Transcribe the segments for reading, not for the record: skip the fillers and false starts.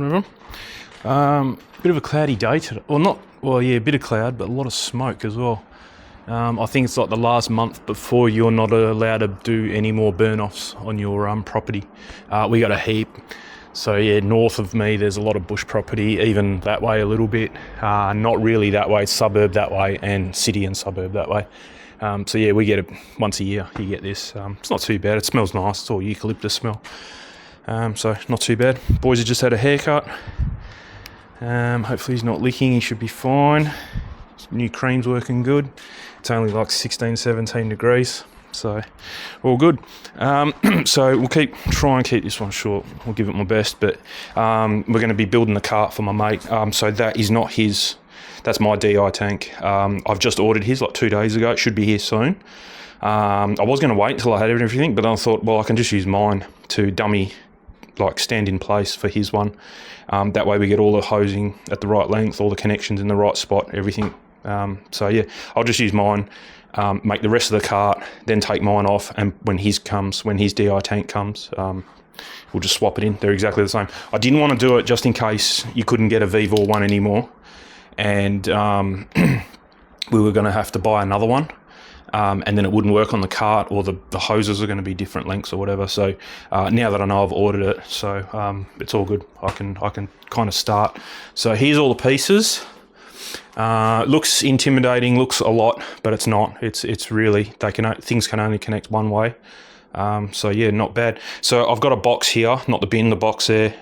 morning everyone. Bit of a cloudy day today. A bit of cloud, but a lot of smoke as well. I think it's like the last month before you're not allowed to do any more burn-offs on your property. We got a heap. So yeah, north of me there's a lot of bush property, even that way a little bit. Not really that way, suburb that way, and city and suburb that way. So yeah, we get it once a year, you get this. It's not too bad, it smells nice, it's all eucalyptus smell. So not too bad. Boys have just had a haircut. Hopefully he's not licking, he should be fine. His new cream's working good. It's only like 16, 17 degrees, so all good. So we'll try and keep this one short. We'll give it my best, but we're going to be building the cart for my mate. So that is not his, that's my DI tank. I've just ordered his like 2 days ago. It should be here soon. I was going to wait until I had everything, but then I thought, well, I can just use mine to dummy, like stand in place for his one. That way we get all the hosing at the right length, all the connections in the right spot, everything. So yeah, I'll just use mine, make the rest of the cart, then take mine off, and when his DI tank comes, we'll just swap it in. They're exactly the same. I didn't want to do it just in case you couldn't get a VVOR one anymore, and we were going to have to buy another one. And then it wouldn't work on the cart, or the hoses are going to be different lengths or whatever. So now that I know I've ordered it, so it's all good. I can kind of start. So here's all the pieces. Looks intimidating, looks a lot, but it's not. It's really, things can only connect one way. So yeah, not bad. So I've got a box here, not the bin, the box there.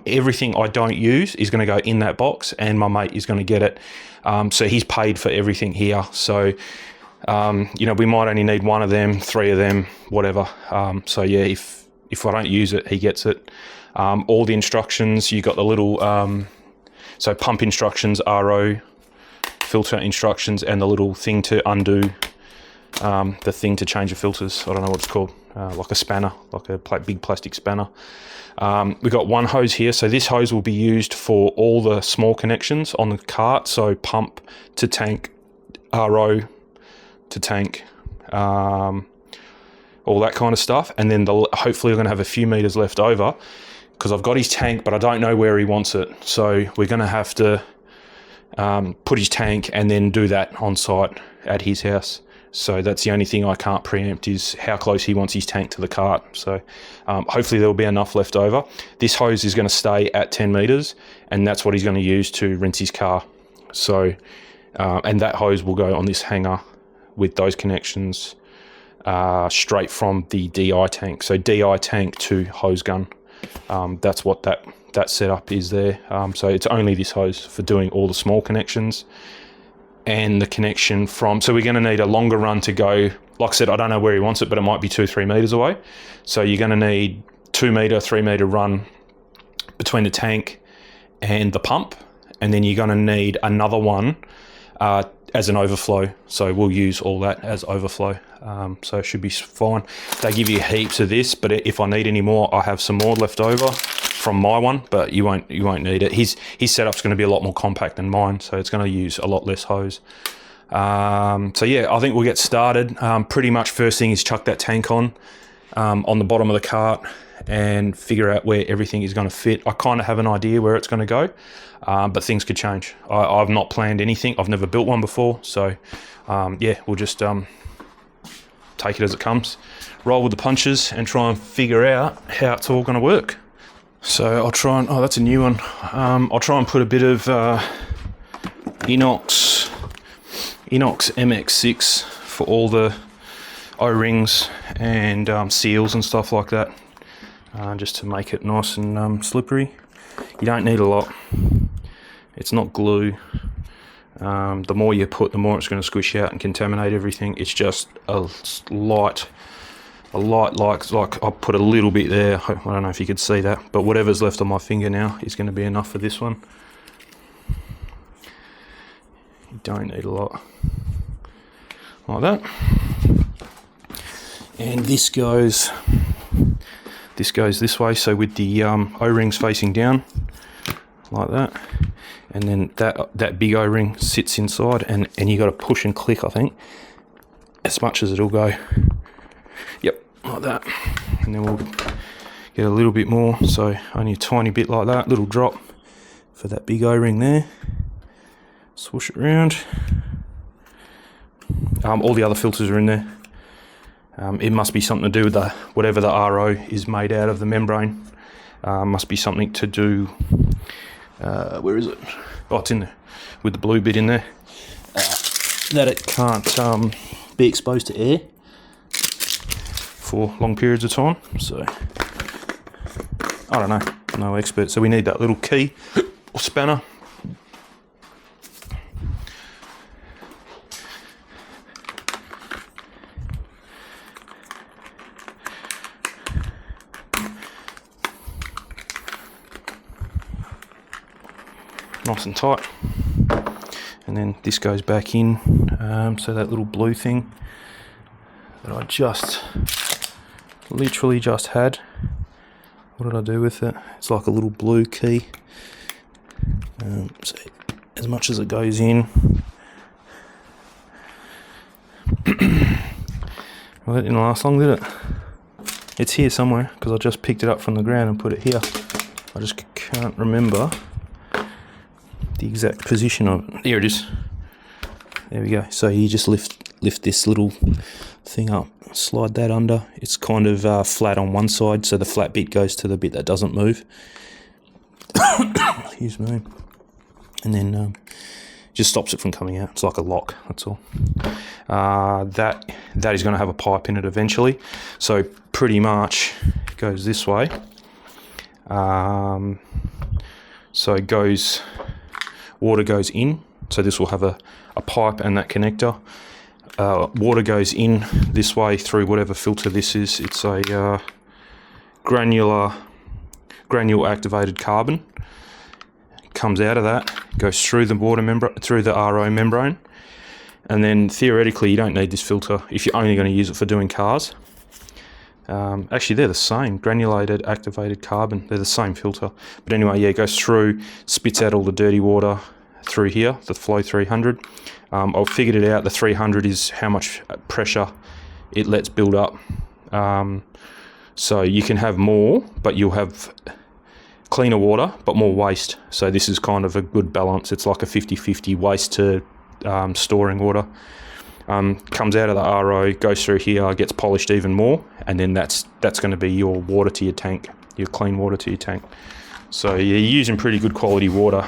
Everything I don't use is going to go in that box, and my mate is going to get it. So he's paid for everything here. So we might only need one of them, 3 of them, whatever. So yeah, if I don't use it, he gets it. All the instructions, you got the little, so pump instructions, RO, filter instructions, and the little thing to undo, the thing to change the filters. I don't know what it's called, like a spanner, like a big plastic spanner. We've got one hose here. So this hose will be used for all the small connections on the cart. So pump to tank, RO to tank, all that kind of stuff. And then hopefully we're going to have a few meters left over, because I've got his tank, but I don't know where he wants it. So we're going to have to put his tank and then do that on site at his house. So that's the only thing I can't preempt, is how close he wants his tank to the cart. So hopefully there'll be enough left over. This hose is going to stay at 10 meters, and that's what he's going to use to rinse his car. So, and that hose will go on this hanger with those connections straight from the DI tank. So DI tank to hose gun. That's what that setup is there. So it's only this hose for doing all the small connections, and the connection from, so we're going to need a longer run to go. Like I said, I don't know where he wants it, but it might be 2-3 meters away. So you're going to need 2 meter, 3 meter run between the tank and the pump. And then you're going to need another one as an overflow. So we'll use all that as overflow. So it should be fine. They give you heaps of this, but if I need any more, I have some more left over from my one, but you won't need it. His setup's going to be a lot more compact than mine, so it's going to use a lot less hose. So yeah, I think we'll get started. Pretty much first thing is chuck that tank on the bottom of the cart and figure out where everything is going to fit. I kind of have an idea where it's going to go, but things could change. I've not planned anything. I've never built one before, so yeah, we'll just take it as it comes, roll with the punches, and try and figure out how it's all going to work. So I'll try and, that's a new one. I'll try and put a bit of Inox MX6 for all the O-rings and seals and stuff like that, just to make it nice and slippery. You don't need a lot. It's not glue. The more you put, the more it's going to squish out and contaminate everything. It's just a light, like I'll put a little bit there. I don't know if you could see that, but whatever's left on my finger now is going to be enough for this one. You don't need a lot. Like that. And this goes this way, so with the O-rings facing down, like that. And then that big O-ring sits inside, and you got to push and click, I think, as much as it'll go. Yep, like that. And then we'll get a little bit more, so only a tiny bit like that, little drop. for that big O-ring there. Swoosh it around. All the other filters are in there. It must be something to do with whatever the RO is made out of, the membrane. Must be something to do, where is it? Oh, it's in there, with the blue bit in there. That it can't be exposed to air for long periods of time. So, I don't know, no expert. So we need that little key or spanner. Nice and tight, and then this goes back in, so that little blue thing that I literally just had, what did I do with it? It's like a little blue key. So as much as it goes in, well, that didn't last long, did it? It's here somewhere, because I just picked it up from the ground and put it here. I just can't remember the exact position of it. Here it is. There we go. So you just lift this little thing up, slide that under. It's kind of flat on one side, so the flat bit goes to the bit that doesn't move. Excuse me. And then just stops it from coming out. It's like a lock, that's all. That is going to have a pipe in it eventually. So pretty much it goes this way. So it goes, water goes in. So this will have a pipe and that connector. Water goes in this way through whatever filter this is. It's a granule activated carbon. Comes out of that, goes through the through the RO membrane, and then theoretically you don't need this filter if you're only going to use it for doing cars. Actually, they're the same, granulated activated carbon. They're the same filter. But anyway, yeah, it goes through, spits out all the dirty water through here, the flow 300. I've figured it out. The 300 is how much pressure it lets build up. So you can have more, but you'll have cleaner water, but more waste. So this is kind of a good balance. It's like a 50-50 waste to storing water. Comes out of the RO, goes through here, gets polished even more, and then that's going to be your water to your tank, your clean water to your tank. So you're using pretty good quality water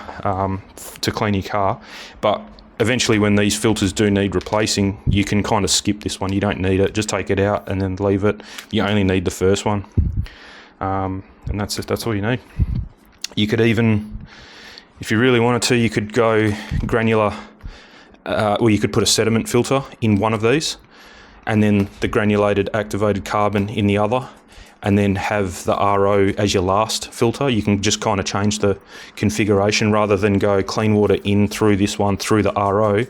to clean your car, but eventually when these filters do need replacing, you can kind of skip this one. You don't need it, just take it out and then leave it. You only need the first one, and that's all you need. You could even, if you really wanted to, you could go granular, or you could put a sediment filter in one of these, and then the granulated activated carbon in the other, and then have the RO as your last filter. You can just kind of change the configuration rather than go clean water in through this one, through the RO.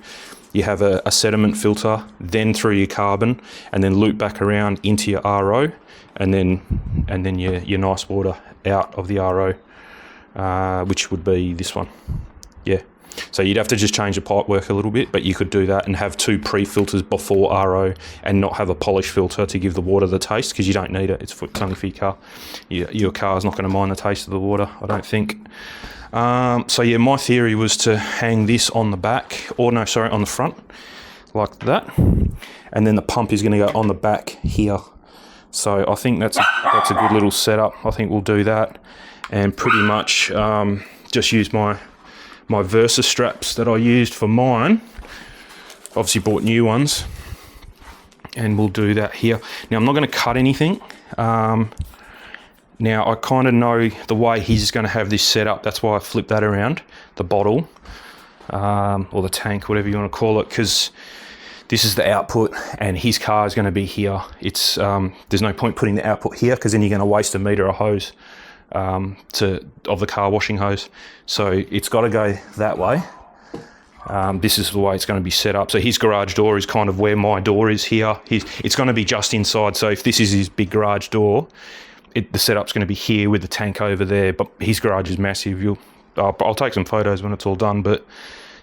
You have a sediment filter, then through your carbon, and then loop back around into your RO, and then your nice water out of the RO, which would be this one. Yeah. So you'd have to just change the pipe work a little bit, but you could do that and have two pre-filters before RO and not have a polish filter to give the water the taste, because you don't need it. It's only for your car. Your car's not going to mind the taste of the water, I don't think. So yeah, my theory was to hang this on the back, or no, sorry, on the front, like that. And then the pump is going to go on the back here. So I think that's a good little setup. I think we'll do that, and pretty much just use my Versa straps that I used for mine. Obviously bought new ones, and we'll do that here. Now I'm not going to cut anything. Now I kind of know the way he's going to have this set up. That's why I flipped that around, the bottle, or the tank, whatever you want to call it, because this is the output and his car is going to be here. It's there's no point putting the output here, because then you're going to waste a metre of hose of the car washing hose. So it's got to go that way. This is the way it's going to be set up. So his garage door is kind of where my door is here. It's going to be just inside. So if this is his big garage door, the setup's going to be here with the tank over there. But his garage is massive. I'll take some photos when it's all done. But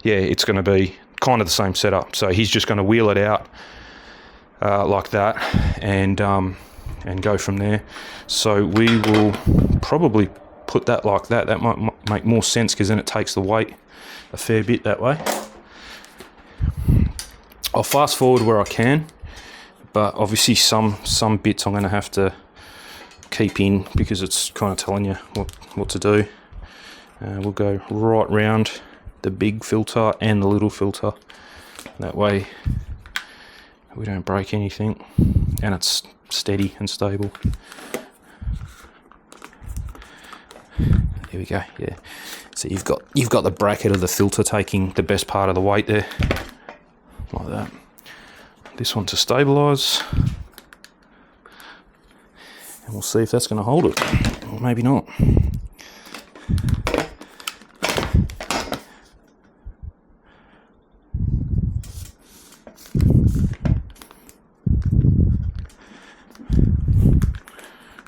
yeah, it's going to be kind of the same setup. So he's just going to wheel it out like that, and go from there. So we will probably put that like that. That might make more sense, because then it takes the weight a fair bit that way. I'll fast forward where I can, but obviously some bits I'm going to have to keep in, because it's kind of telling you what to do. We'll go right round the big filter and the little filter. That way we don't break anything, and it's steady and stable. There we go. Yeah. So you've got the bracket of the filter taking the best part of the weight there, like that. This one to stabilise, and we'll see if that's going to hold it, or maybe not.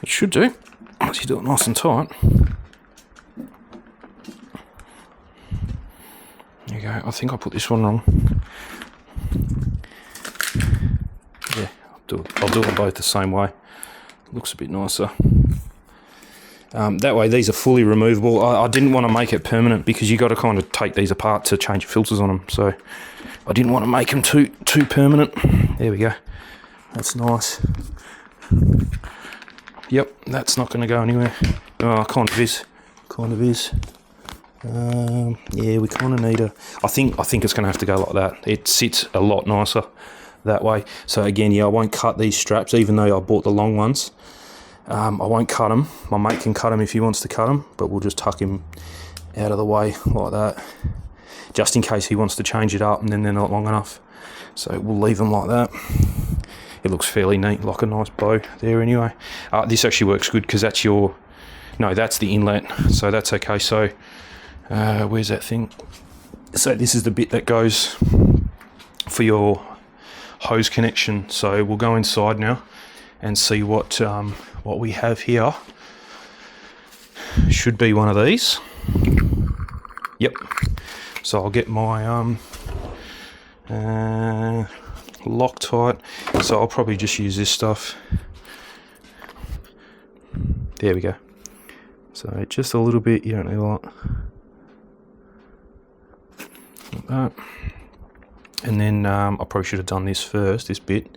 It should do, once you do it nice and tight. There you go. I think I put this one wrong. Yeah, I'll do them both the same way. Looks a bit nicer. That way these are fully removable. I didn't want to make it permanent, because you got to kind of take these apart to change your filters on them. So I didn't want to make them too permanent. There we go. That's nice. Yep, that's not going to go anywhere. Oh, kind of is. Yeah, we kind of need a... I think it's going to have to go like that. It sits a lot nicer that way. So again, yeah, I won't cut these straps, even though I bought the long ones. I won't cut them. My mate can cut them if he wants to cut them, but we'll just tuck him out of the way like that, just in case he wants to change it up and then they're not long enough. So we'll leave them like that. It looks fairly neat, like a nice bow there anyway. This actually works good, because that's your... No, that's the inlet, so that's okay. So where's that thing? So this is the bit that goes for your hose connection. So we'll go inside now and see what we have here. Should be one of these. Yep. So I'll get my Loctite. So I'll probably just use this stuff. There we go. So just a little bit. You don't need a lot. Like that. And then I probably should have done this first, this bit,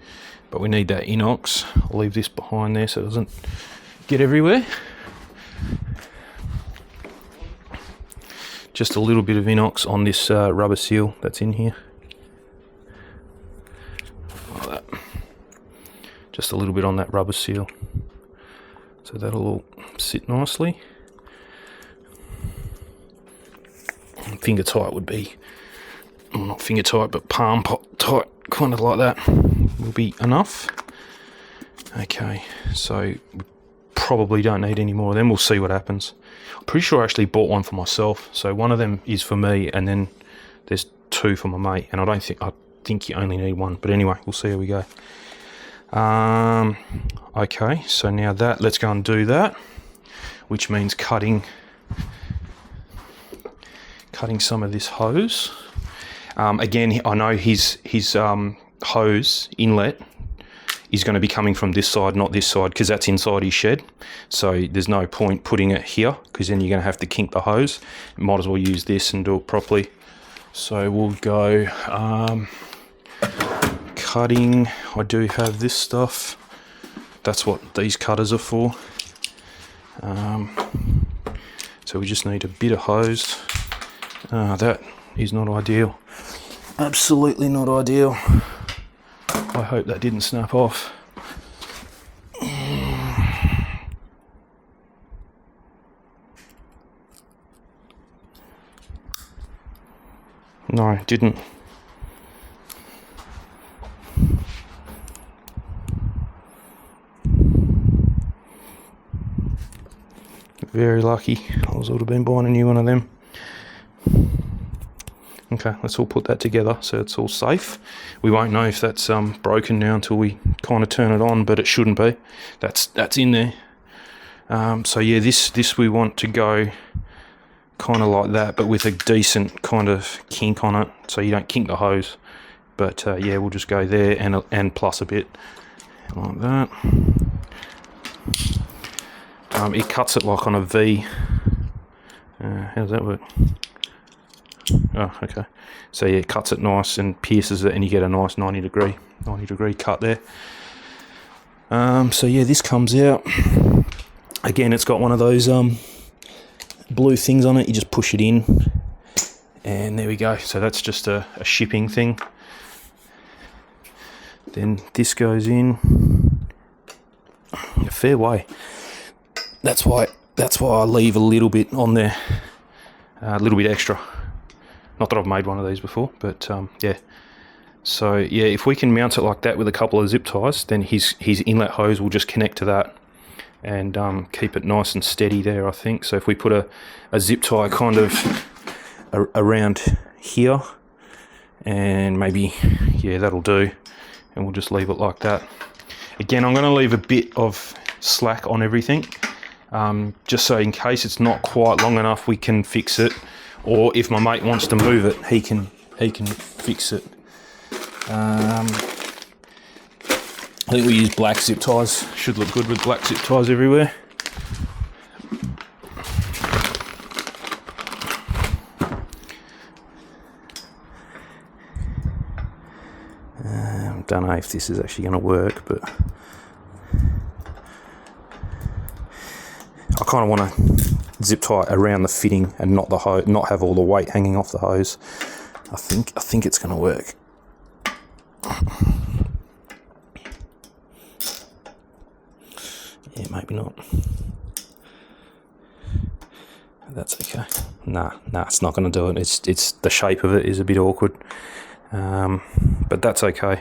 but we need that inox. I'll leave this behind there so it doesn't get everywhere. Just a little bit of inox on this rubber seal that's in here. Like that. Just a little bit on that rubber seal. So that'll all sit nicely. And finger tight would be... Well, not finger tight, but palm tight, kind of like that will be enough. Okay, so we probably don't need any more of them. We'll see what happens. I'm pretty sure I actually bought one for myself. So one of them is for me, and then there's two for my mate. And I think you only need one. But anyway, we'll see how we go. Okay, so now let's go and do that, which means cutting some of this hose. Again, I know his hose inlet is going to be coming from this side, not this side, because that's inside his shed. So there's no point putting it here, because then you're going to have to kink the hose. Might as well use this and do it properly. So we'll go cutting. I do have this stuff. That's what these cutters are for. So we just need a bit of hose. That is not ideal. Absolutely not ideal. I hope that didn't snap off. No, it didn't. Very lucky. I would have been buying a new one of them. Okay, let's all put that together so it's all safe. We won't know if that's broken now until we kind of turn it on, but it shouldn't be. That's in there. So yeah, this we want to go kind of like that, but with a decent kind of kink on it, so you don't kink the hose. But yeah, we'll just go there and plus a bit like that. It cuts it like on a V. How does that work? Oh, okay. So yeah, it cuts it nice and pierces it, and you get a nice 90 degree cut there. So yeah, this comes out. Again, it's got one of those blue things on it. You just push it in, and there we go. So that's just a shipping thing. Then this goes in a fair way. That's why I leave a little bit on there, a little bit extra. Not that I've made one of these before, but yeah. So yeah, if we can mount it like that with a couple of zip ties, then his inlet hose will just connect to that and keep it nice and steady there, I think. So if we put a zip tie kind of around here, and maybe, yeah, that'll do. And we'll just leave it like that. Again, I'm going to leave a bit of slack on everything, just so in case it's not quite long enough, we can fix it. Or if my mate wants to move it, he can fix it. I think we use black zip ties. Should look good with black zip ties everywhere. Don't know if this is actually going to work, but I kind of want to zip tie around the fitting and not the hose, not have all the weight hanging off the hose. I think it's going to work. Yeah, maybe not. That's okay. Nah, it's not going to do it. It's the shape of it is a bit awkward, but that's okay.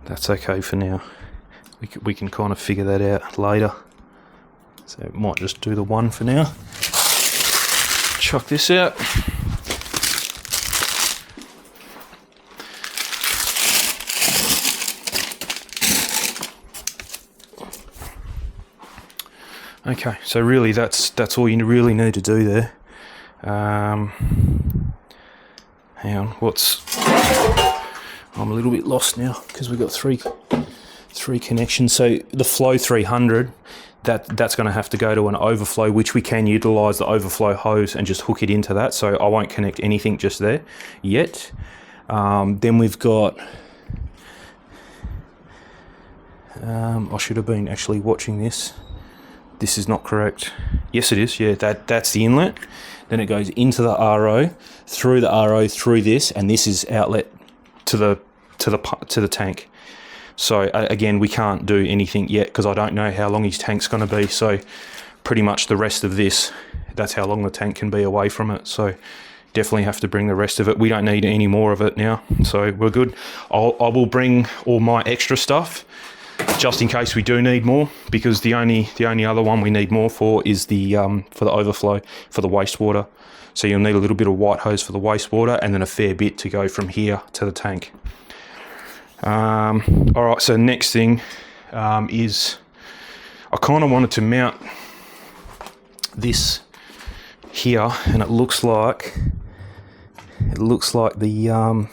That's okay for now. We can kind of figure that out later. So it might just do the one for now. Chuck this out. Okay, so really that's all you really need to do there. Hang on, I'm a little bit lost now because we've got three connections. So the flow 300, that's going to have to go to an overflow, which we can utilise the overflow hose and just hook it into that. So I won't connect anything just there yet. Then we've got, I should have been actually watching this. This is not correct. Yes, it is. Yeah, that's the inlet. Then it goes into the RO, through this, and this is outlet to the tank. So again, we can't do anything yet because I don't know how long his tank's going to be. So pretty much the rest of this, that's how long the tank can be away from it. So definitely have to bring the rest of it. We don't need any more of it now, so we're good. I will bring all my extra stuff just in case we do need more, because the only other one we need more for is the for the overflow for the wastewater. So you'll need a little bit of white hose for the wastewater and then a fair bit to go from here to the tank. All right, so next thing is I kind of wanted to mount this here, and it looks like the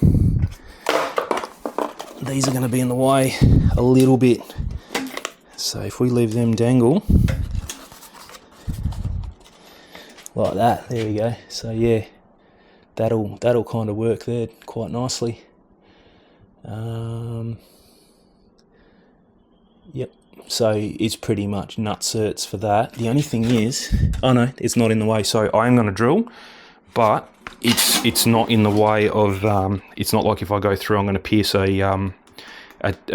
these are going to be in the way a little bit. So if we leave them dangle like that, there we go. So yeah, that'll kind of work there quite nicely. Yep, so it's pretty much nutserts for that. The only thing is, oh no, it's not in the way. So I am going to drill, but it's not in the way of, it's not like if I go through, I'm going to pierce a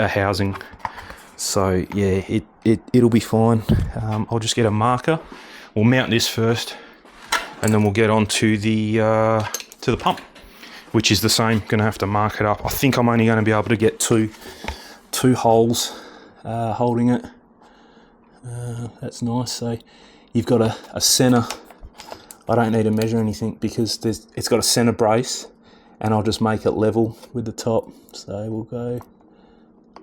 housing. So yeah, it'll be fine. I'll just get a marker. We'll mount this first, and then we'll get on to the pump, which is the same. Going to have to mark it up. I think I'm only going to be able to get two holes holding it. That's nice. So you've got a center. I don't need to measure anything because it's got a center brace, and I'll just make it level with the top. So we'll go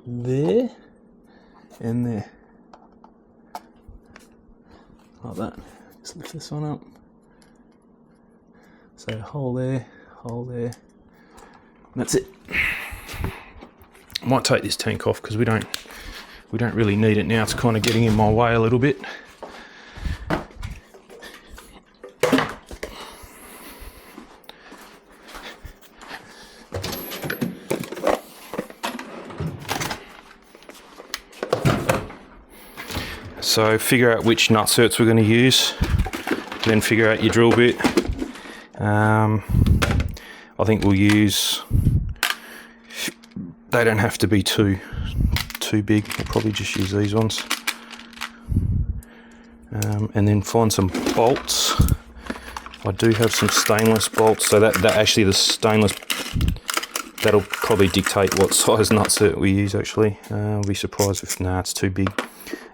there and there, like that. Just lift this one up. So hole there. And that's it. I might take this tank off because we don't really need it now. It's kind of getting in my way a little bit. So figure out which nutserts we're going to use, then figure out your drill bit. I think we'll use, they don't have to be too big, we'll probably just use these ones. And then find some bolts. I do have some stainless bolts, so that actually the stainless, that'll probably dictate what size nutsert we use actually. I'll be surprised if, it's too big.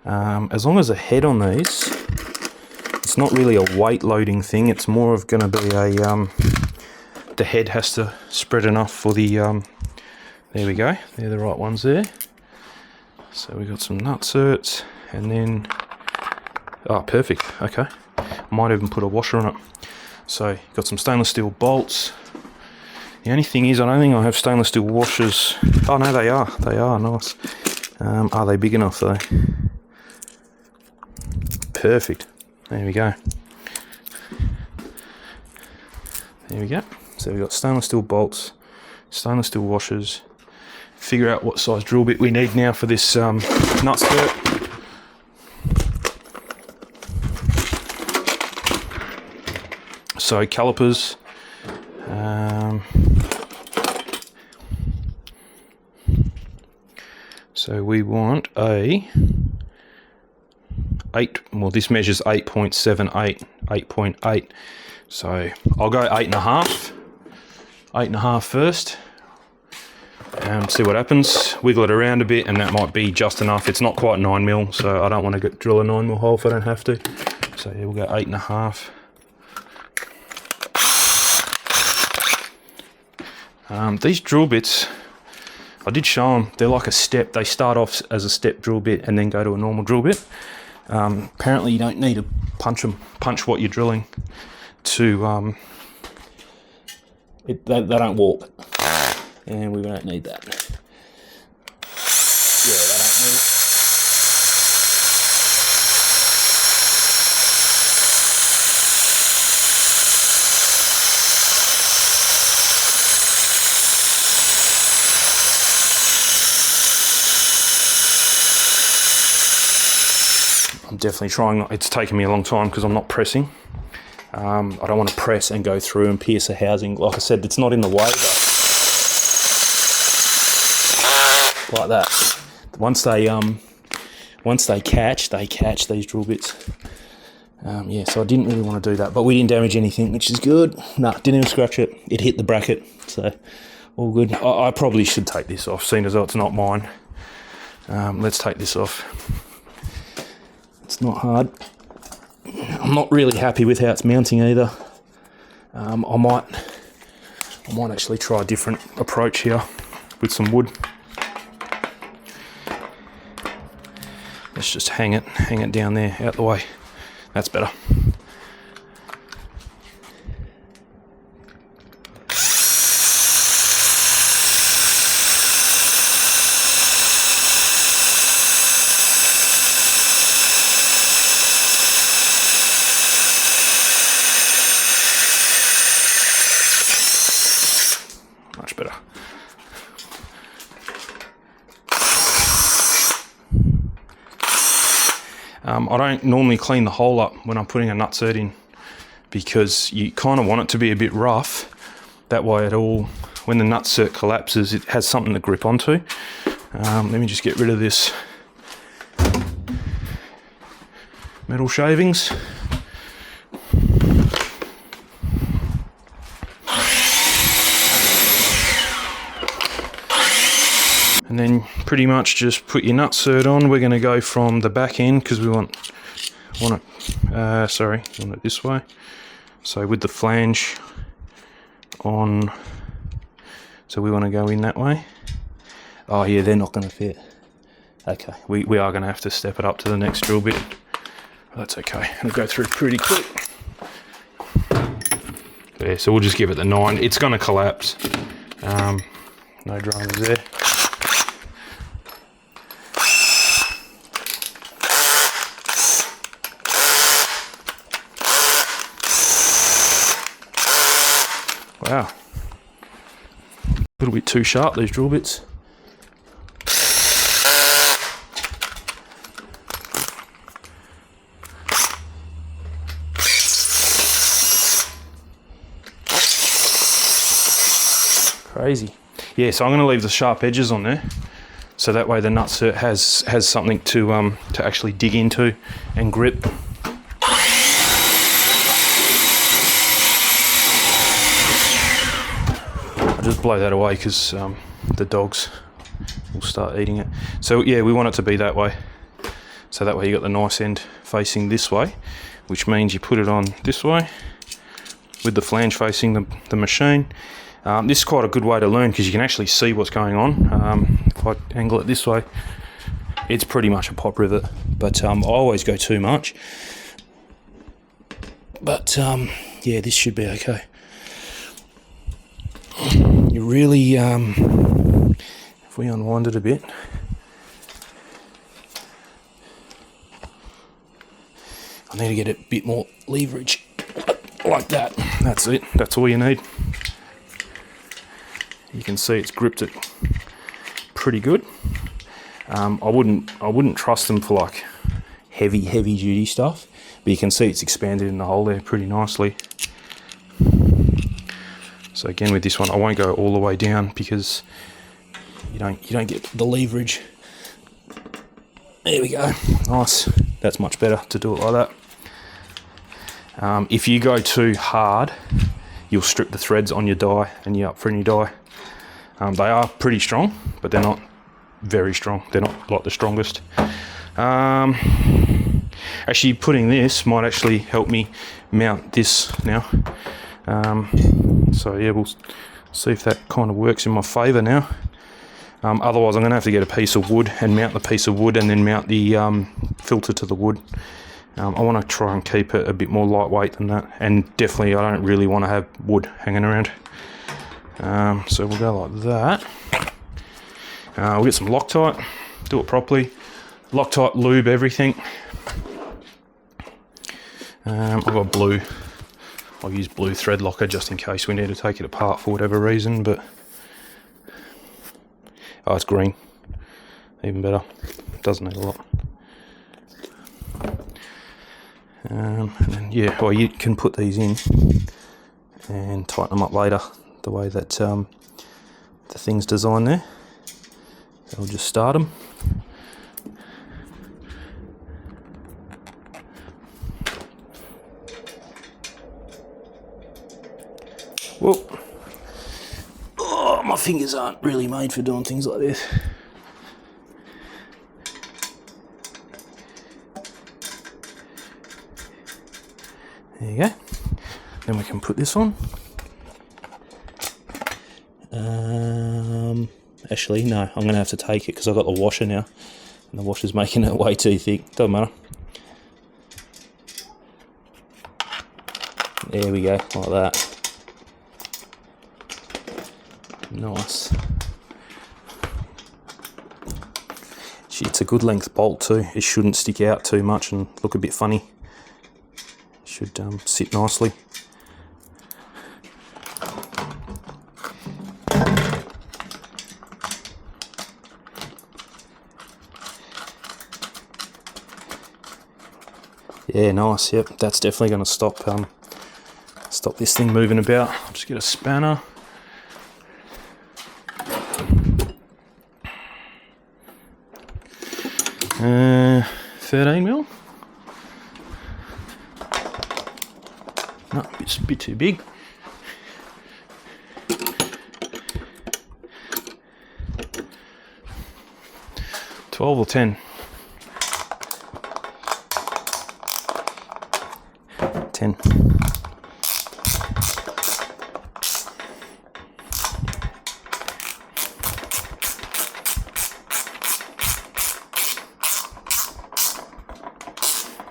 As long as the head on these, it's not really a weight loading thing, it's more of going to be a, the head has to spread enough for the, there we go, they're the right ones there. So we got some nutserts, and then, oh perfect, okay. Might even put a washer on it. So got some stainless steel bolts. The only thing is, I don't think I have stainless steel washers. Oh no, they are nice. Are they big enough though? Perfect, there we go. There we go. So we've got stainless steel bolts, stainless steel washers. Figure out what size drill bit we need now for this nutskirt. So calipers, so we want a 8, well this measures 8.78, 8.8, so I'll go 8.5, 8.5 first, and see what happens, wiggle it around a bit, and that might be just enough. It's not quite 9mm, so I don't want to drill a 9mm hole if I don't have to, so yeah, we'll go 8.5. These drill bits, I did show them, they're like a step. They start off as a step drill bit and then go to a normal drill bit. Apparently you don't need to punch what you're drilling to, they don't warp. And we don't need that. Yeah, they don't need. I'm definitely trying not, it's taken me a long time because I'm not pressing. I don't want to press and go through and pierce a housing. Like I said, it's not in the way, but like that. Once they catch these drill bits. Yeah, so I didn't really want to do that, but we didn't damage anything, which is good. No, didn't even scratch it. It hit the bracket, so all good. I probably should take this off, seeing as though it's not mine. Let's take this off. It's not hard. I'm not really happy with how it's mounting either. I might actually try a different approach here with some wood. Let's just hang it down there, out the way. That's better. Much better. I don't normally clean the hole up when I'm putting a nutsert in because you kind of want it to be a bit rough. That way when the nutsert collapses, it has something to grip onto. Let me just get rid of this metal shavings. And then pretty much just put your nutsert on. We're going to go from the back end because we want it this way. So with the flange on, so we want to go in that way. Oh yeah, they're not going to fit. Okay, we are going to have to step it up to the next drill bit. That's okay, it'll go through pretty quick. But yeah, so we'll just give it the 9. It's going to collapse. No dramas there. Wow, a little bit too sharp, these drill bits. Crazy. Yeah, so I'm going to leave the sharp edges on there, so that way the nutset has something to actually dig into and grip. I'll just blow that away because the dogs will start eating it. So yeah, we want it to be that way. So that way you got the nice end facing this way, which means you put it on this way with the flange facing the machine. This is quite a good way to learn because you can actually see what's going on. If I angle it this way, it's pretty much a pop rivet, but I always go too much. But yeah, this should be okay. You really, if we unwind it a bit, I need to get a bit more leverage like that. That's it. That's all you need. You can see it's gripped it pretty good. I wouldn't trust them for like heavy duty stuff, but you can see it's expanded in the hole there pretty nicely. So again, with this one, I won't go all the way down because you don't get the leverage. There we go. Nice. That's much better to do it like that. If you go too hard, you'll strip the threads on your die and you're up for a new die. They are pretty strong, but they're not very strong. They're not like the strongest. Actually, putting this might actually help me mount this now. So yeah, we'll see if that kind of works in my favour now. Otherwise, I'm going to have to get a piece of wood and mount the piece of wood and then mount the filter to the wood. I want to try and keep it a bit more lightweight than that, and definitely I don't really want to have wood hanging around. So we'll go like that. We'll get some Loctite, do it properly. Loctite, lube everything. I've got blue. I'll use blue thread locker just in case we need to take it apart for whatever reason, but oh, it's green, even better. Doesn't need a lot. And then, yeah, well, you can put these in and tighten them up later the way that the thing's designed there. So we'll just start them. Whoa. Oh, my fingers aren't really made for doing things like this. There you go. Then we can put this on. Actually, no, I'm going to have to take it because I've got the washer now. And the washer's making it way too thick. Doesn't matter. There we go, like that. Nice. It's a good length bolt too. It shouldn't stick out too much and look a bit funny. It should sit nicely. Yeah, nice. Yep, that's definitely going to stop this thing moving about. I'll just get a spanner. Uh, 13 mil. No, it's a bit too big. $12 or $10. 10.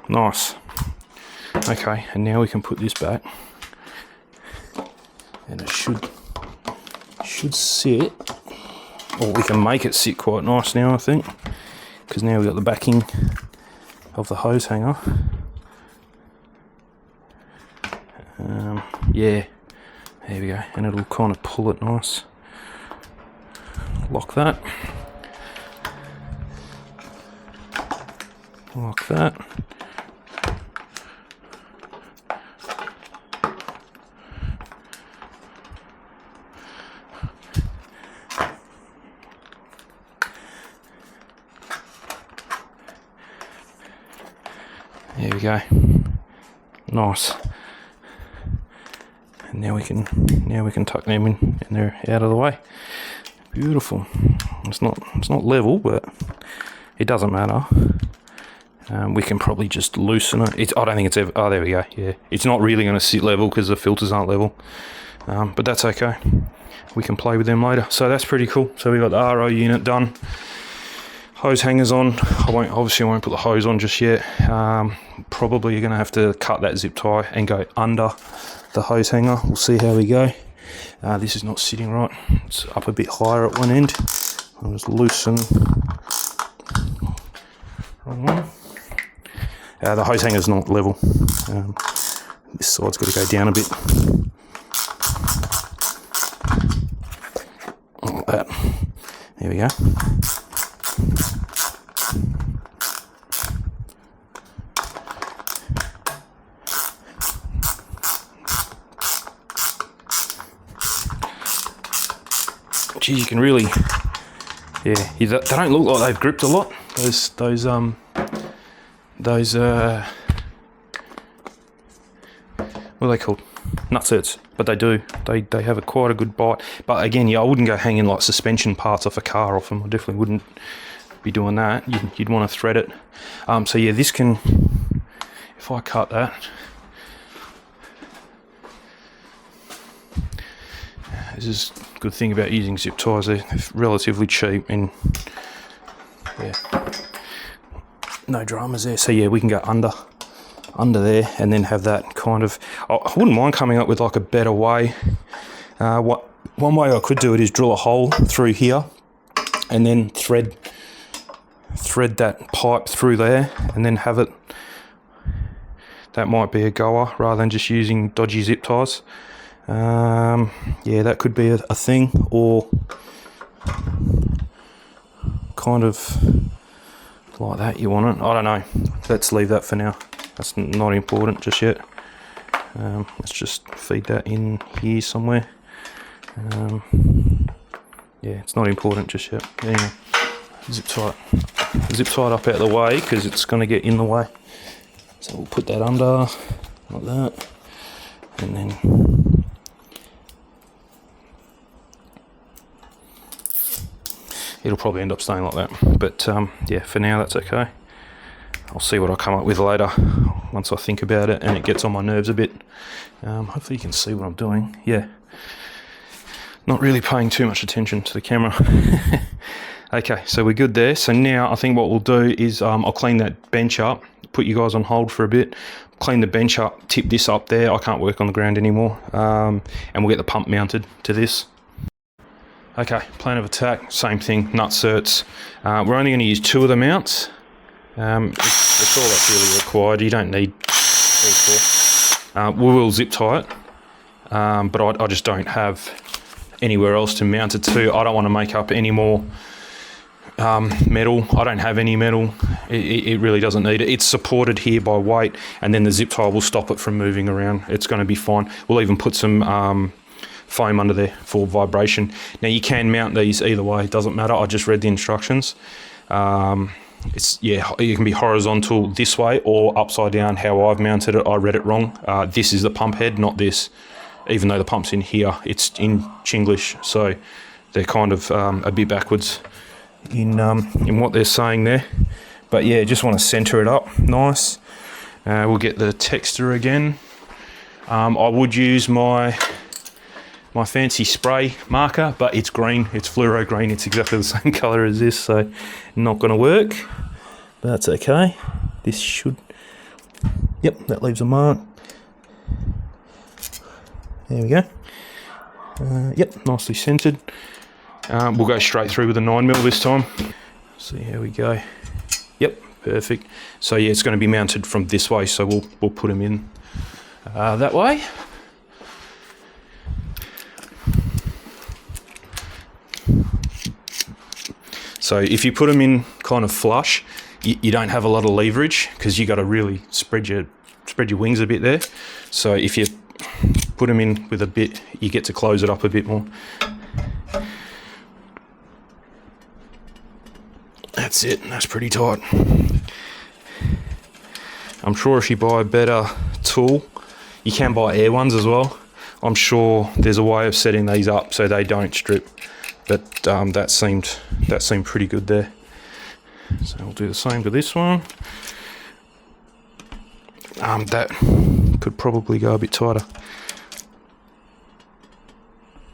Nice. Okay, and now we can put this back, and it should sit, or we can make it sit quite nice now, I think, because now we've got the backing of the hose hanger. Yeah, there we go, and it'll kind of pull it nice. Lock that. Like that. There we go. Nice. And now we can tuck them in and they're out of the way. Beautiful. It's not level, but it doesn't matter. We can probably just loosen it. I don't think it's ever. Oh, there we go. Yeah, it's not really going to sit level because the filters aren't level. But that's okay. We can play with them later. So that's pretty cool. So we got the RO unit done. Hose hangers on. I won't put the hose on just yet. Probably you're going to have to cut that zip tie and go under the hose hanger. We'll see how we go. This is not sitting right. It's up a bit higher at one end. I'll just loosen. Wrong one. The hose hanger's not level. This side's got to go down a bit. Like that. There we go. Geez, you can really, yeah. They don't look like they've gripped a lot. Those what are they called? Nutserts. But they do. They have quite a good bite. But again, yeah, I wouldn't go hanging like suspension parts off a car off them. I definitely wouldn't be doing that. You'd want to thread it. So yeah, this can. If I cut that. This is a good thing about using zip ties. They're relatively cheap and yeah, no dramas there. So yeah, we can go under there and then have that kind of. I wouldn't mind coming up with like a better way. One way I could do it is drill a hole through here and then thread that pipe through there and then have it. That might be a goer rather than just using dodgy zip ties. Yeah, that could be a thing, or kind of like that you want it. I don't know. Let's leave that for now. That's not important just yet. Let's just feed that in here somewhere. Yeah, it's not important just yet. Anyway, zip tie it up out of the way because it's going to get in the way. So we'll put that under like that, and then. It'll probably end up staying like that, but yeah, for now that's okay. I'll see what I come up with later once I think about it and it gets on my nerves a bit. Hopefully you can see what I'm doing. Yeah, not really paying too much attention to the camera. Okay, so we're good there. So now I think what we'll do is I'll clean that bench up, put you guys on hold for a bit, clean the bench up, tip this up there. I can't work on the ground anymore, and we'll get the pump mounted to this. Okay, plan of attack, same thing, nutserts. We're only going to use 2 of the mounts. It's all that's really required. You don't need all 4. We will zip tie it, but I just don't have anywhere else to mount it to. I don't want to make up any more metal. I don't have any metal. It really doesn't need it. It's supported here by weight, and then the zip tie will stop it from moving around. It's going to be fine. We'll even put some foam under there for vibration. Now you can mount these either way, it doesn't matter. I just read the instructions. You can be horizontal this way or upside down how I've mounted it. I read it wrong. This is the pump head, not this. Even though the pump's in here, it's in Chinglish, so they're kind of a bit backwards in what they're saying there. But yeah, just want to center it up nice. We'll get the texture again. I would use my fancy spray marker, but it's green, it's fluoro green, it's exactly the same colour as this, so not going to work, but that's okay. This should, yep, that leaves a mark. There we go. Yep, nicely centred. We'll go straight through with a 9mm this time. See how we go. Yep, perfect. So yeah, it's going to be mounted from this way, so we'll put them in that way. So if you put them in kind of flush, you don't have a lot of leverage because you got to really spread your wings a bit there. So if you put them in with a bit, you get to close it up a bit more. That's it. That's pretty tight. I'm sure if you buy a better tool, you can buy air ones as well. I'm sure there's a way of setting these up so they don't strip, but that seemed pretty good there. So we'll do the same to this one. That could probably go a bit tighter.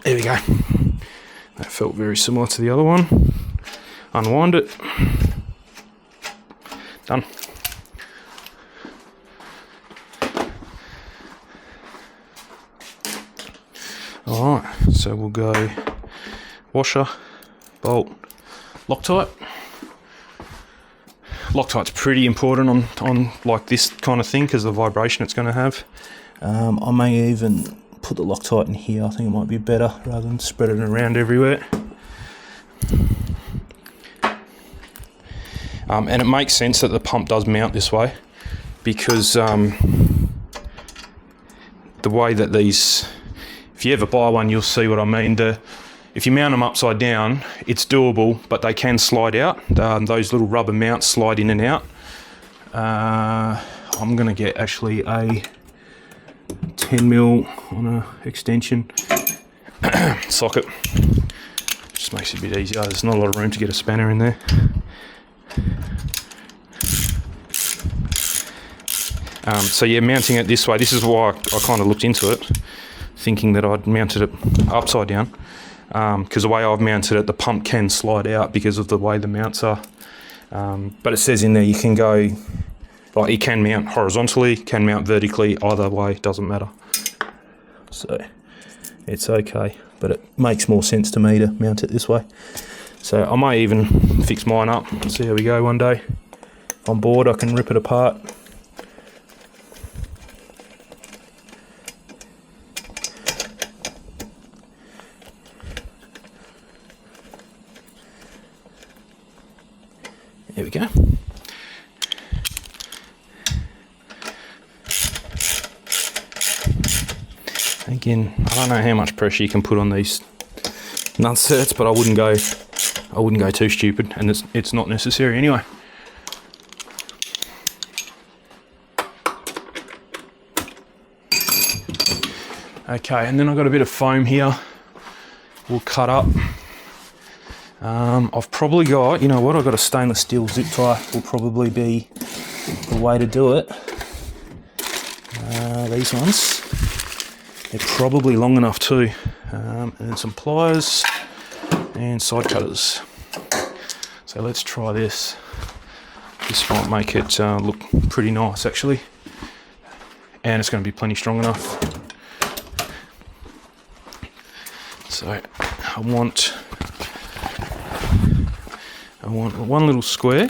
There we go. That felt very similar to the other one. Unwind it. Done. Alright, so we'll go washer, bolt, Loctite. Loctite's pretty important on like this kind of thing because of the vibration it's going to have. I may even put the Loctite in here. I think it might be better rather than spread it around everywhere. And it makes sense that the pump does mount this way because the way that these, if you ever buy one, you'll see what I mean. If you mount them upside down, it's doable, but they can slide out. Those little rubber mounts slide in and out. I'm going to get actually a 10mm on a extension socket. Just makes it a bit easier. There's not a lot of room to get a spanner in there. So yeah, mounting it this way, this is why I kind of looked into it, thinking that I'd mounted it upside down. Because the way I've mounted it, the pump can slide out because of the way the mounts are. But it says in there you can go, like it can mount horizontally, can mount vertically, either way, doesn't matter. So it's okay, but it makes more sense to me to mount it this way. So I may even fix mine up, see how we go one day. If I'm bored, I can rip it apart. There we go. Again, I don't know how much pressure you can put on these nutserts, but I wouldn't go too stupid, and it's not necessary anyway. Okay, and then I've got a bit of foam here. We'll cut up. I've probably got, you know what, I've got a stainless steel zip tie, will probably be the way to do it. These ones, they're probably long enough too. And then some pliers and side cutters. So let's try this. This might make it look pretty nice actually. And it's going to be plenty strong enough. So I want one little square,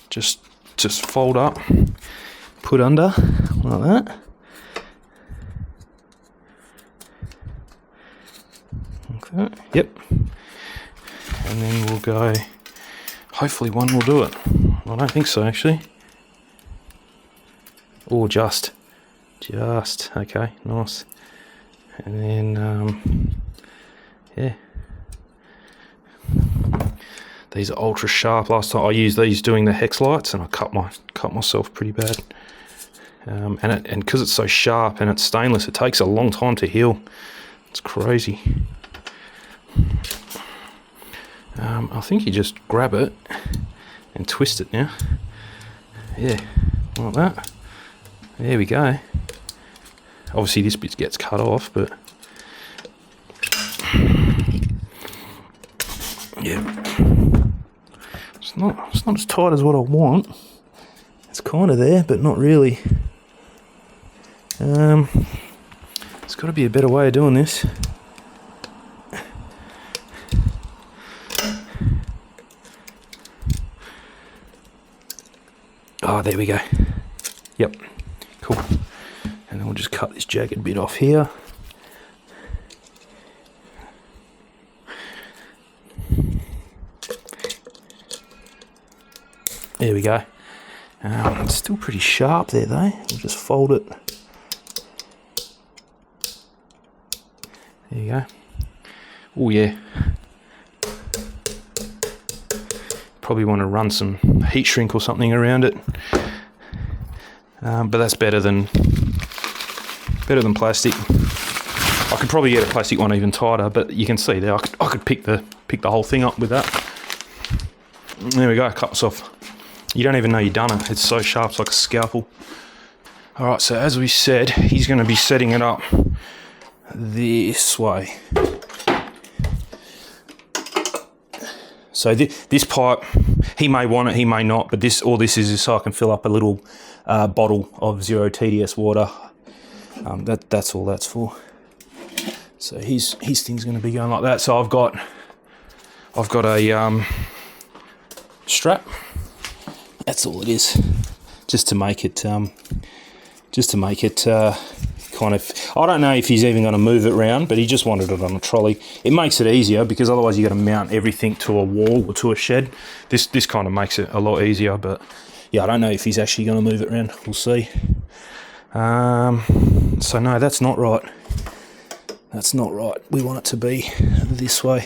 just fold up, put under like that. Okay, yep. And then we'll go, hopefully one will do it. I don't think so actually. Or just, okay, nice. And then, yeah. These are ultra sharp. Last time I used these doing the hex lights, and I cut myself pretty bad. And because it's so sharp and it's stainless, it takes a long time to heal. It's crazy. I think you just grab it and twist it now. Yeah, like that. There we go. Obviously this bit gets cut off, but yeah. It's not as tight as what I want. It's kind of there, but not really. It's got to be a better way of doing this. Oh, there we go. Yep, cool. And then we'll just cut this jagged bit off here. There we go. It's still pretty sharp there though. We'll just fold it. There you go. Oh yeah. probably want to run some heat shrink or something around it. But that's better than plastic. I could probably get a plastic one even tighter, but you can see there, I could pick the whole thing up with that. There we go, cuts off. You don't even know you've done it. It's so sharp, it's like a scalpel. All right, so as we said, he's going to be setting it up this way. So this pipe, he may want it, he may not, but all this is so I can fill up a little bottle of 0 TDS water. That's all that's for. So his thing's going to be going like that. So I've got a strap. That's all it is, just to make it kind of. I don't know if he's even going to move it around, but he just wanted it on a trolley. It makes it easier because otherwise you got to mount everything to a wall or to a shed. This kind of makes it a lot easier, but yeah, I don't know if he's actually going to move it around. We'll see. So no, that's not right. That's not right. We want it to be this way,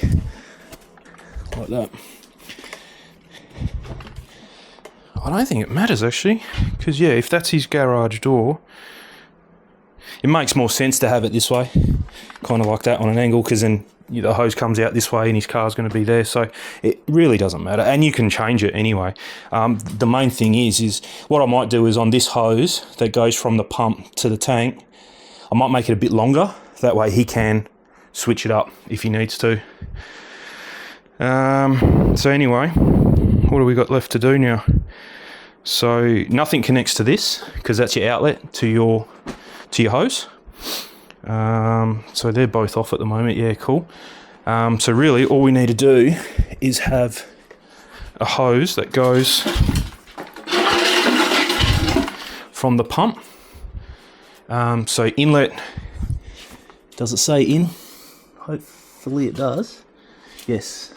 like that. I don't think it matters actually, because yeah, if that's his garage door, it makes more sense to have it this way, kind of like that on an angle, because then the hose comes out this way and his car's going to be there, so it really doesn't matter, and you can change it anyway. The main thing is what I might do is on this hose that goes from the pump to the tank, I might make it a bit longer, that way he can switch it up if he needs to. So anyway, what do we got left to do now? So nothing connects to this because that's your outlet to your hose. So they're both off at the moment. Yeah, cool. So really all we need to do is have a hose that goes from the pump. So inlet, does it say in? Hopefully it does. Yes.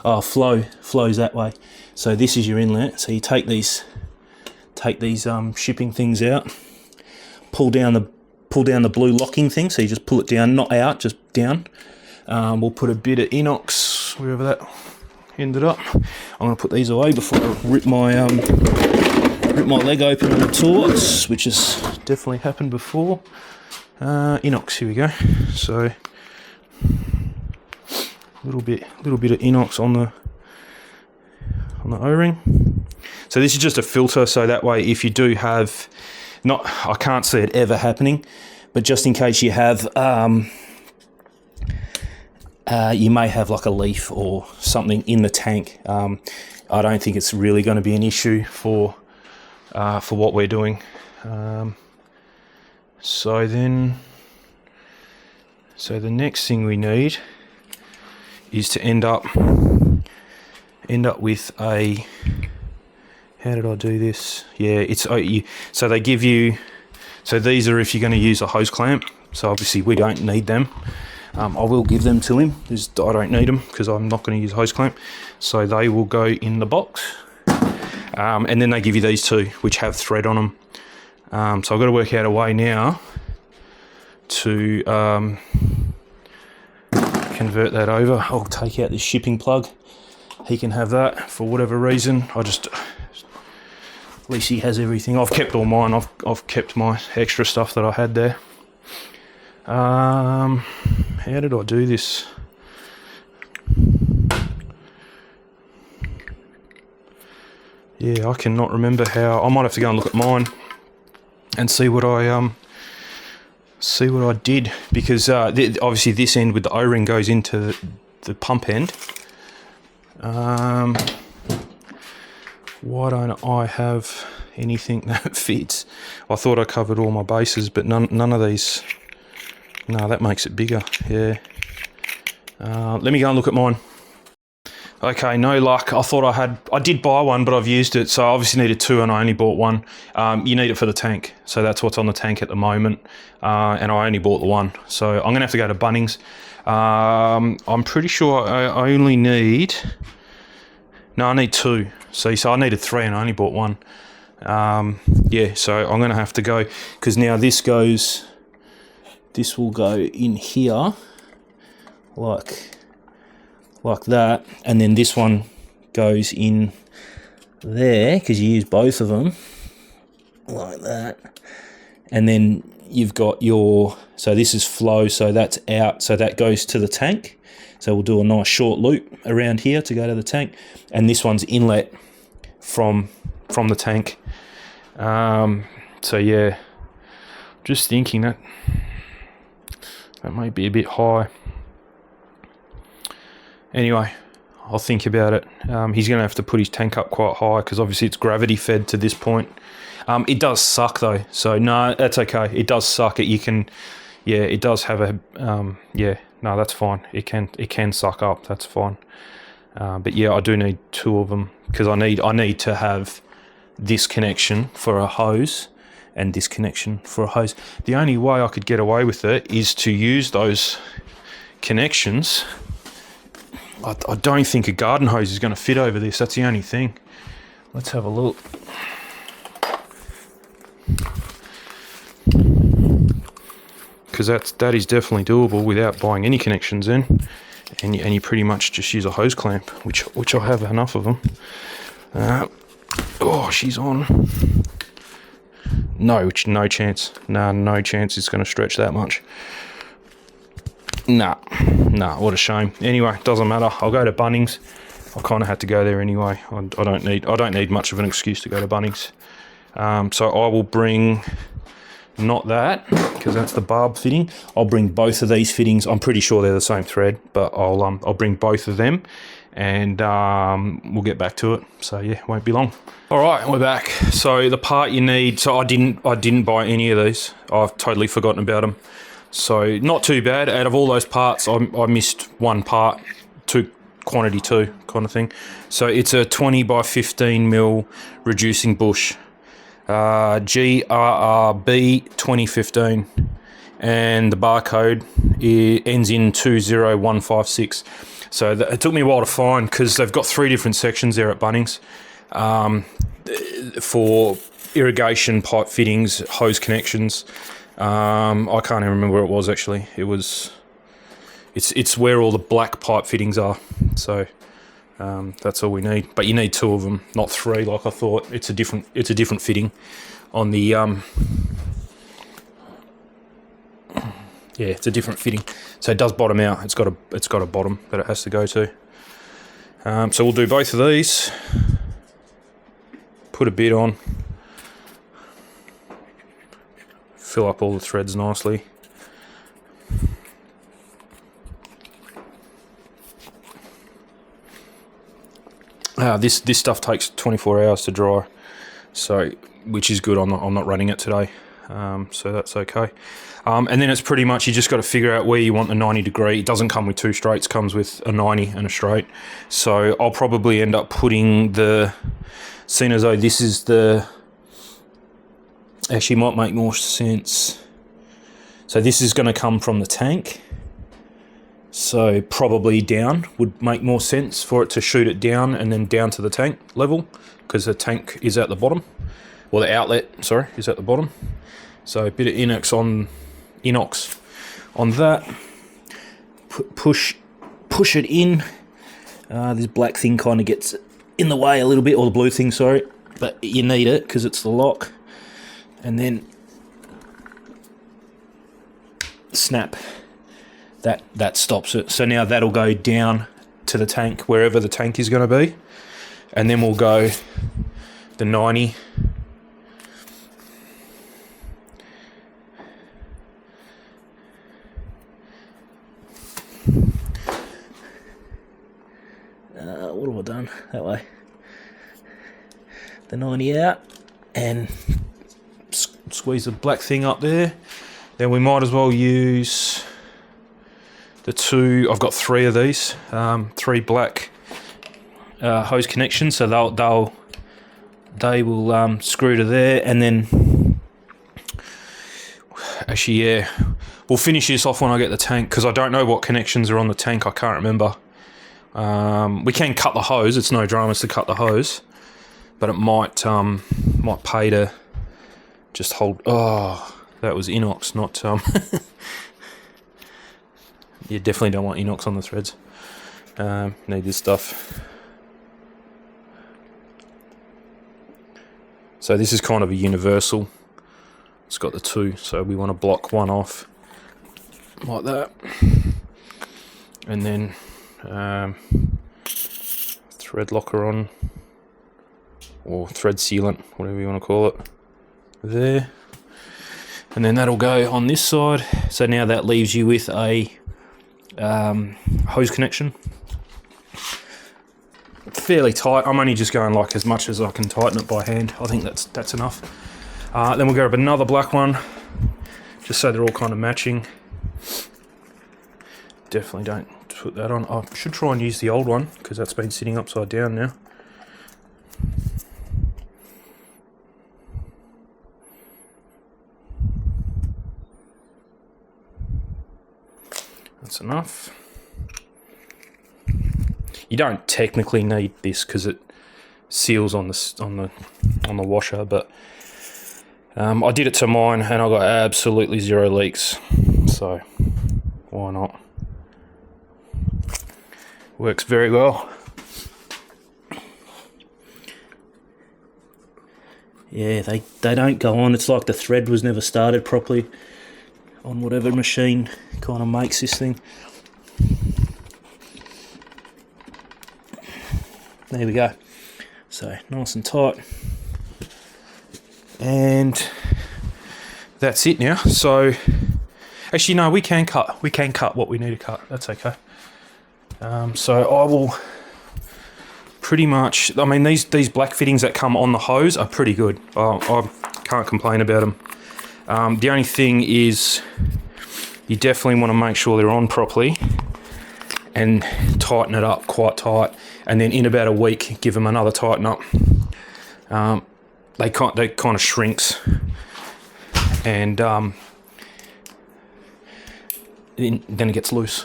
Oh, flows that way. So this is your inlet. So you take these shipping things out, pull down the blue locking thing. So you just pull it down, not out, just down. We'll put a bit of inox wherever that ended up. I'm going to put these away before I rip my leg open on the torch, which has definitely happened before. Inox, here we go. So a little bit of inox on the O-ring. So this is just a filter, so that way if you do have, I can't see it ever happening, but just in case you have, you may have like a leaf or something in the tank. I don't think it's really going to be an issue for what we're doing. So the next thing we need is to end up with a, how did I do this? Yeah, so they give you, so these are if you're going to use a hose clamp. So obviously we don't need them. I will give them to him. I don't need them because I'm not going to use a hose clamp. So they will go in the box. And then they give you these two, which have thread on them. So I've got to work out a way now to convert that over. I'll take out this shipping plug. He can have that for whatever reason. At least he has everything. I've kept all mine. I've kept my extra stuff that I had there. How did I do this? Yeah, I cannot remember how. I might have to go and look at mine and see what I did, because obviously this end with the O-ring goes into the pump end. Why don't I have anything that fits? I thought I covered all my bases, but none of these. No, that makes it bigger. Yeah. Let me go and look at mine. Okay, no luck. I did buy one, but I've used it, so I obviously needed two and I only bought one. You need it for the tank, so that's what's on the tank at the moment, and I only bought the one. So I'm going to have to go to Bunnings. I'm pretty sure I only need... No, I need two. So I needed three and I only bought one. Yeah, so I'm going to have to go, because now this will go in here, like that, and then this one goes in there, because you use both of them like that. And then you've got your, so this is flow, so that's out, so that goes to the tank. So we'll do a nice short loop around here to go to the tank, and this one's inlet from the tank. So yeah, just thinking that might be a bit high. Anyway, I'll think about it. He's going to have to put his tank up quite high, because obviously it's gravity fed to this point. It does suck though, so no, that's okay. It does suck. It does have a, no, that's fine. It can suck up. That's fine. But yeah, I do need 2 of them, because I need to have this connection for a hose and this connection for a hose. The only way I could get away with it is to use those connections. I don't think a garden hose is going to fit over this. That's the only thing. Let's have a look. Because that is definitely doable without buying any connections in, and you pretty much just use a hose clamp, which I have enough of them. Oh, she's on. No chance. No chance it's going to stretch that much. Nah, what a shame. Anyway, doesn't matter. I'll go to Bunnings. I kind of had to go there anyway. I don't need much of an excuse to go to Bunnings. So I will bring, not that, because that's the barb fitting. I'll bring both of these fittings. I'm pretty sure they're the same thread, but I'll bring both of them, and we'll get back to it. So yeah, won't be long. All right, we're back. So the part you need. So I didn't buy any of these. I've totally forgotten about them. So not too bad. Out of all those parts, I missed one part, quantity 2 kind of thing. So it's a 20 by 15 mil reducing bush, GRRB 2015, and the barcode ends in 20156. So it took me a while to find, because they've got 3 different sections there at Bunnings for irrigation pipe fittings, hose connections. I can't even remember where it was actually. It's where all the black pipe fittings are. So that's all we need. But you need 2 of them, not 3 like I thought. It's a different fitting on the yeah, it's a different fitting. So it does bottom out. It's got a bottom that it has to go to. So we'll do both of these. Put a bit on. Fill up all the threads nicely. This stuff takes 24 hours to dry, so which is good. I'm not running it today, so that's okay. And then it's pretty much, you just got to figure out where you want the 90 degree. It doesn't come with 2 straights, it comes with a 90 and a straight. So I'll probably end up putting seeing as though this is actually might make more sense. So this is going to come from the tank. So probably down would make more sense for it to shoot it down and then down to the tank level, because the tank is at the bottom, or the outlet, sorry, is at the bottom. So a bit of inox on that. Push it in. This black thing kind of gets in the way a little bit, or the blue thing, sorry, but you need it because it's the lock. And then snap. That stops it. So now that'll go down to the tank, wherever the tank is going to be, and then we'll go the 90. What have I done? That way. The 90 out, and squeeze the black thing up there. Then we might as well use the 2. I've got 3 of these, 3 black hose connections. So they will screw to there, and then actually, yeah, we'll finish this off when I get the tank, because I don't know what connections are on the tank. I can't remember. We can cut the hose. It's no dramas to cut the hose, but it might pay to just hold. Oh, that was inox, not you definitely don't want inox on the threads. Need this stuff. So this is kind of a universal. It's got the two, so we want to block one off like that, and then thread locker on, or thread sealant, whatever you want to call it, there. And then that'll go on this side. So now that leaves you with a hose connection. Fairly tight. I'm only just going like as much as I can tighten it by hand. I think that's enough. Then we'll grab another black one, just so they're all kind of matching. Definitely don't put that on. I should try and use the old one, because that's been sitting upside down now. That's enough. You don't technically need this because it seals on the washer, but I did it to mine and I got absolutely zero leaks, so why not? Works very well. Yeah, they don't go on. It's like the thread was never started properly on whatever machine kind of makes this thing. There we go. So nice and tight. And that's it now. So actually no, we can cut what we need to cut. That's okay. So I will pretty much, I mean these black fittings that come on the hose are pretty good. I can't complain about them. The only thing is you definitely want to make sure they're on properly and tighten it up quite tight, and then in about a week give them another tighten up. They kind of shrinks, and then it gets loose.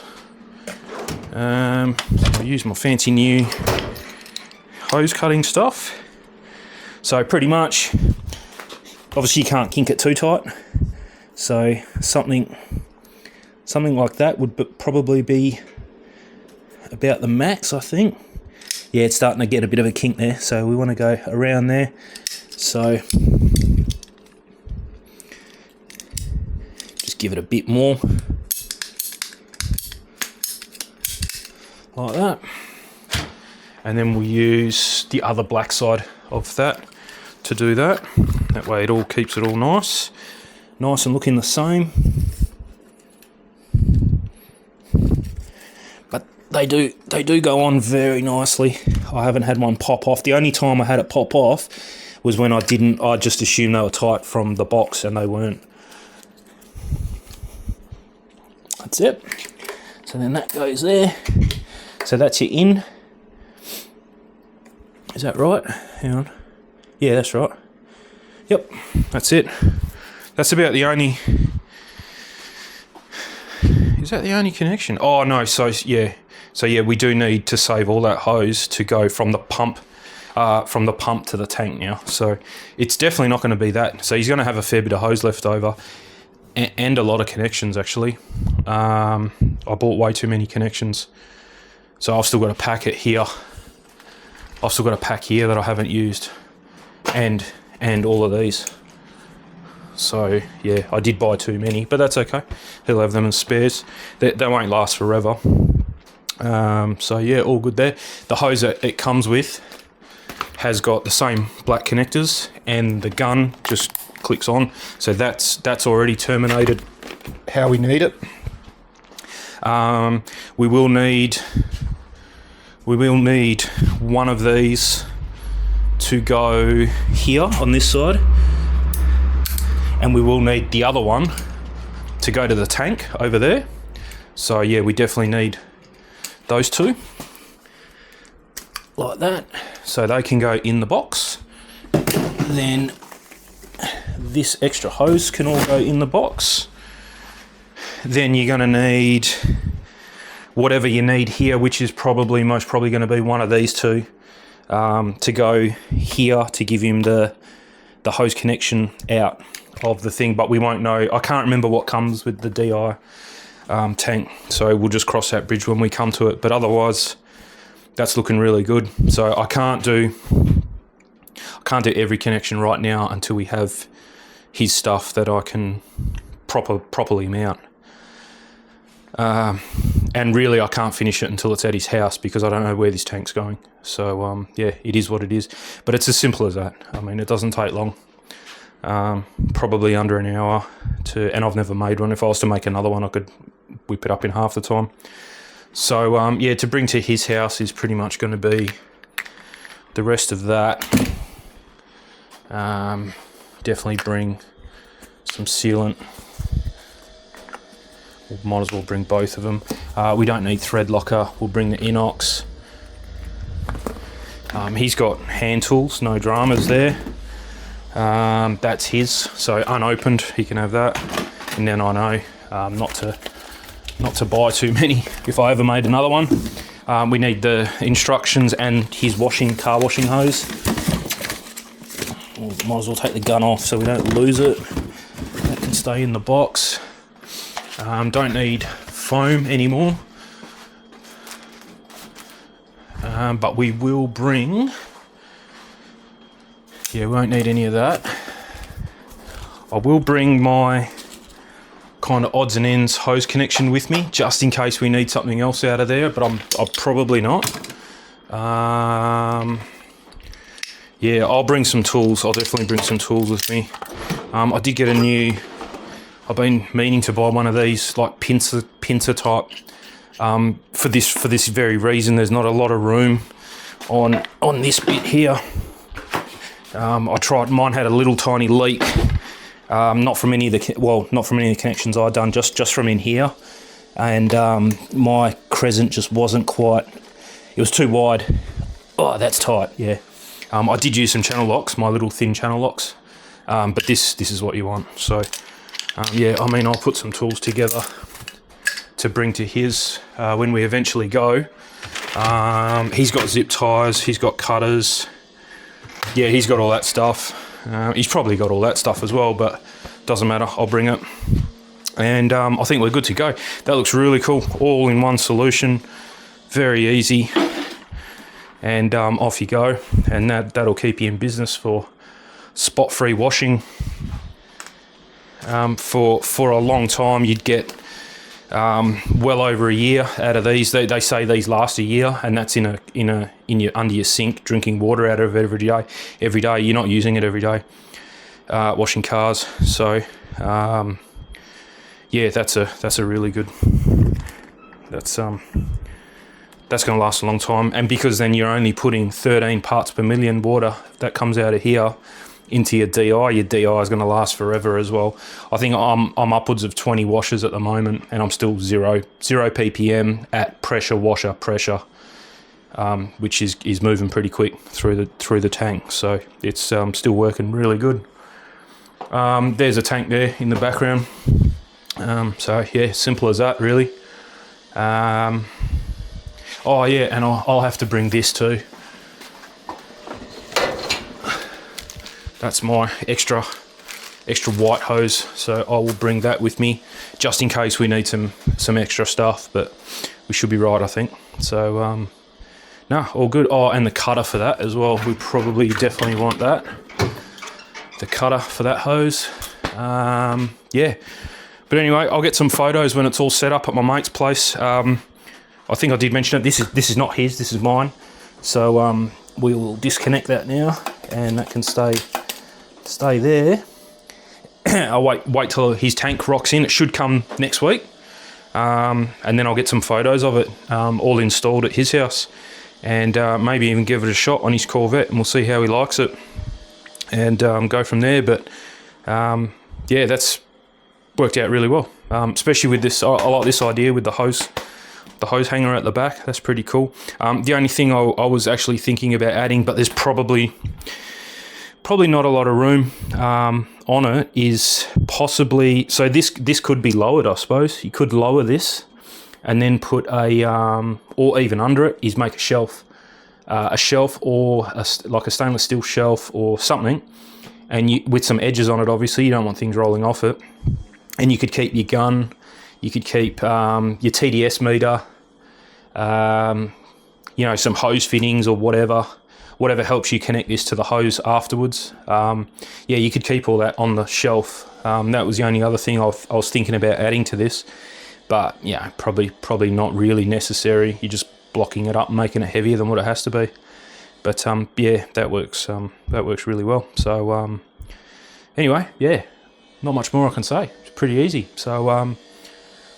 I use my fancy new hose cutting stuff. So pretty much, obviously you can't kink it too tight, so something like that would probably be about the max, I think. Yeah, it's starting to get a bit of a kink there, so we want to go around there. So just give it a bit more, like that, and then we'll use the other black side of that to do that. That way it all keeps it all nice and looking the same. But they do go on very nicely. I haven't had one pop off. The only time I had it pop off was when I just assumed they were tight from the box, and they weren't. That's it. So then that goes there. So that's your in. Is that right? Hang on. Yeah, that's right. Yep, that's it. That's about the only... Is that the only connection? Oh no, so yeah, we do need to save all that hose to go from the pump to the tank now. So it's definitely not going to be that. So he's going to have a fair bit of hose left over, and a lot of connections actually. I bought way too many connections, so I've still got a packet here. I've still got a pack here that I haven't used, and all of these. So yeah, I did buy too many, but that's okay. He'll have them in spares. They won't last forever. So yeah, all good there. The hose that it comes with has got the same black connectors, and the gun just clicks on. So that's already terminated how we need it. We will need one of these to go here on this side, and we will need the other one to go to the tank over there. So yeah, we definitely need those two, like that, so they can go in the box. Then this extra hose can all go in the box. Then you're going to need whatever you need here, which is most probably going to be one of these two, to go here to give him the hose connection out of the thing. But we won't know. I can't remember what comes with the DI tank, so we'll just cross that bridge when we come to it. But otherwise, that's looking really good. So I can't can't do every connection right now until we have his stuff that I can properly mount. And really I can't finish it until it's at his house because I don't know where this tank's going. So yeah, it is what it is. But it's as simple as that. I mean, it doesn't take long. Probably under an hour and I've never made one. If I was to make another one, I could whip it up in half the time. So yeah, to bring to his house is pretty much going to be the rest of that. Definitely bring some sealant. We might as well bring both of them. We don't need thread locker. We'll bring the inox. He's got hand tools, no dramas there. That's his, so unopened, he can have that. And then I know not to buy too many if I ever made another one. We need the instructions and his car washing hose. Might as well take the gun off so we don't lose it. That can stay in the box. Don't need foam anymore. But we will bring... Yeah, we won't need any of that. I will bring my kind of odds and ends hose connection with me, just in case we need something else out of there, but I'll probably not. Yeah, I'll bring some tools. I'll definitely bring some tools with me. I did get I've been meaning to buy one of these, like pincer type, for this very reason. There's not a lot of room on this bit here. I tried. Mine had a little tiny leak. Not from any of the connections I'd done, just from in here, and my crescent just wasn't quite. It was too wide. Oh, that's tight. Yeah. I did use some channel locks, my little thin channel locks, but this is what you want. So yeah, I mean, I'll put some tools together to bring to his when we eventually go. He's got zip ties. He's got cutters. Yeah, he's got all that stuff. He's probably got all that stuff as well, but doesn't matter. I'll bring it. And I think we're good to go. That looks really cool. All in one solution. Very easy. And off you go. And that'll keep you in business for spot-free washing. For a long time, you'd get well over a year out of these. They say these last a year, and that's in your under your sink, drinking water out of it every day. Every day, you're not using it every day. Washing cars. So yeah, that's a really good. That's going to last a long time, and because then you're only putting 13 parts per million water that comes out of here into your DI is going to last forever as well. I think I'm upwards of 20 washes at the moment, and I'm still zero ppm at washer pressure, which is moving pretty quick through the tank. So it's still working really good. There's a tank there in the background. So yeah, simple as that, really. Oh yeah, and I'll have to bring this too. That's my extra white hose, so I will bring that with me just in case we need some extra stuff, but we should be right, I think. So no, all good. Oh, and the cutter for that as well. We probably definitely want that. The cutter for that hose. Yeah. But anyway, I'll get some photos when it's all set up at my mate's place. I think I did mention it. This is not his. This is mine. So we will disconnect that now, and that can stay there. I'll wait till his tank rocks in. It should come next week, and then I'll get some photos of it all installed at his house, and maybe even give it a shot on his Corvette, and we'll see how he likes it, and go from there. But yeah, that's worked out really well, especially with this. I like this idea with the hose hanger at the back. That's pretty cool. The only thing I was actually thinking about adding, but there's probably not a lot of room on it, is possibly, so this could be lowered, I suppose. You could lower this and then put or even under it, is make a shelf or like a stainless steel shelf or something, and with some edges on it. Obviously, you don't want things rolling off it. And you could keep your gun, you could keep your TDS meter, some hose fittings or whatever whatever helps you connect this to the hose afterwards. Yeah, you could keep all that on the shelf. That was the only other thing I was thinking about adding to this, but yeah, probably not really necessary. You're just blocking it up and making it heavier than what it has to be. But yeah, that works really well. So anyway, yeah, not much more I can say. It's pretty easy. So I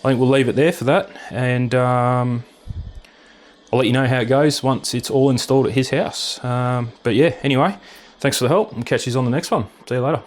think we'll leave it there for that, and I'll let you know how it goes once it's all installed at his house. But yeah, anyway, thanks for the help, and catch you on the next one. See you later.